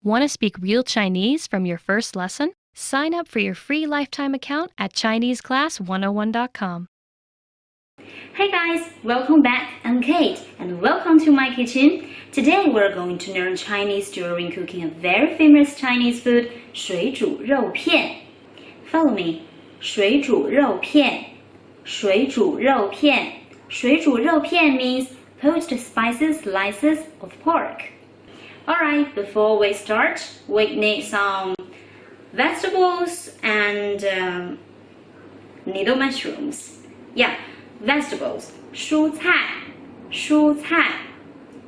Want to speak real Chinese from your first lesson? Sign up for your free lifetime account at ChineseClass101.com. Hey guys, welcome back. I'm Kate and welcome to my kitchen. Today we're going to learn Chinese during cooking a very famous Chinese food, 水煮肉片. Follow me. 水煮肉片水煮肉片水煮肉片 means poached spicy slices of pork. Alright, before we start, we need some vegetables and needle mushrooms. Yeah, vegetables, 蔬菜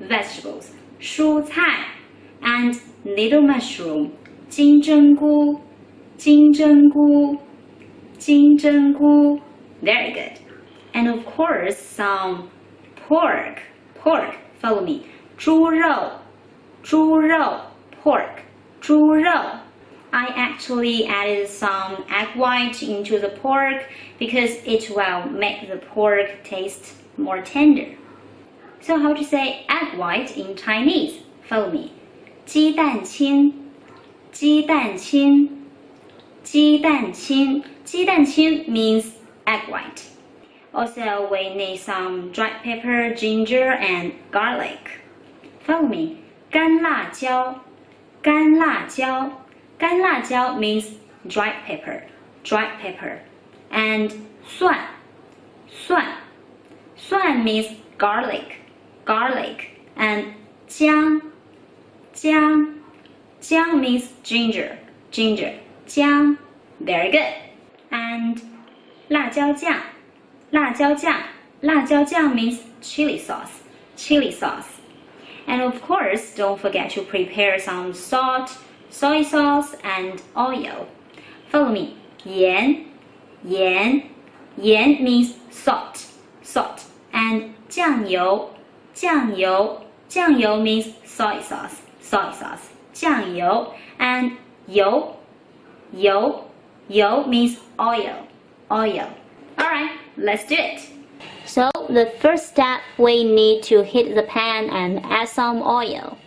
vegetables, 蔬菜 and needle mushroom, 金针菇 Very good. And of course, some pork. Follow me. 猪肉 pork. 猪肉 I actually added some egg white into the pork because it will make the pork taste more tender. So how to say egg white in Chinese? Follow me. 鸡蛋清 means egg white. Also, we need some dried pepper, ginger, and garlic. Follow me. 干辣椒 干辣椒 means dried pepper. And 蒜 means garlic. And 姜 means ginger. 姜 Very good. And 辣椒酱 means chili sauce. And of course, don't forget to prepare some salt, soy sauce, and oil. Follow me. 盐 means salt. And 酱油 means soy sauce. 酱油 and 油 means oil. Alright, let's do it. So the first step, we need to heat the pan and add some oil.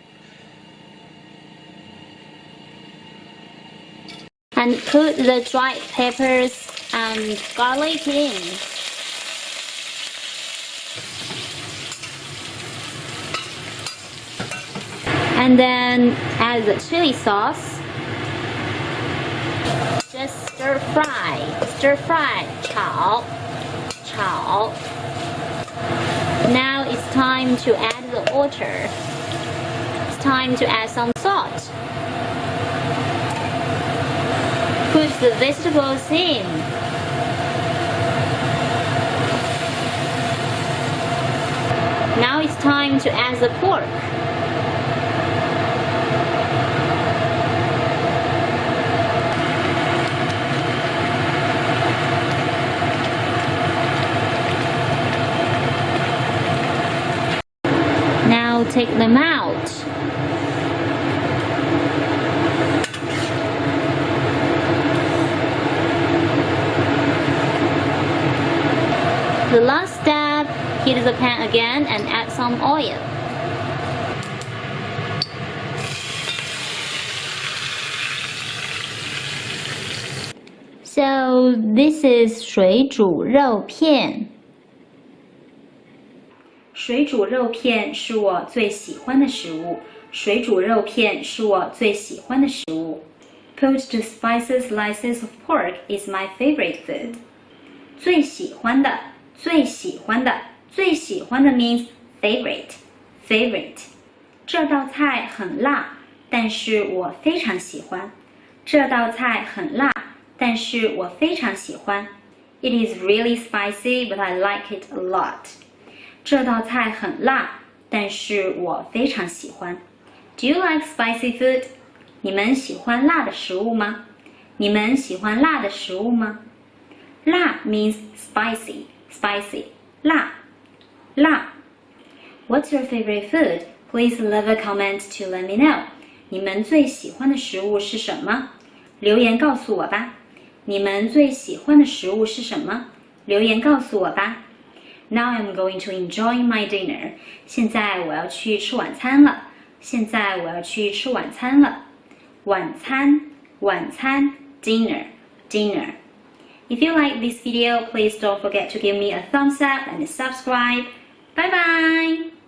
And put the dried peppers and garlic in. And then add the chili sauce. Just stir fry, 炒. Now it's time to add the water. It's time to add some salt. Put the vegetables in. Now it's time to add the pork. Now take them out. The last step, heat the pan again and add some oil. So this is 水煮肉片。水煮肉片是我最喜欢的食物。Poached spicy slices of pork is my favorite food. 最喜欢的 means favorite. 这道菜很辣，但是我非常喜欢。It is really spicy, but I like it a lot. 这道菜很辣，但是我非常喜欢。Do you like spicy food? 你们喜欢辣的食物吗？辣 means spicy. 辣。What's your favorite food? Please leave a comment to let me know. 你们最喜欢的食物是什么？留言告诉我吧。Now I'm going to enjoy my dinner. 现在我要去吃晚餐了。晚餐晚餐 dinner dinner. If you like this video, please don't forget to give me a thumbs up and subscribe. Bye bye!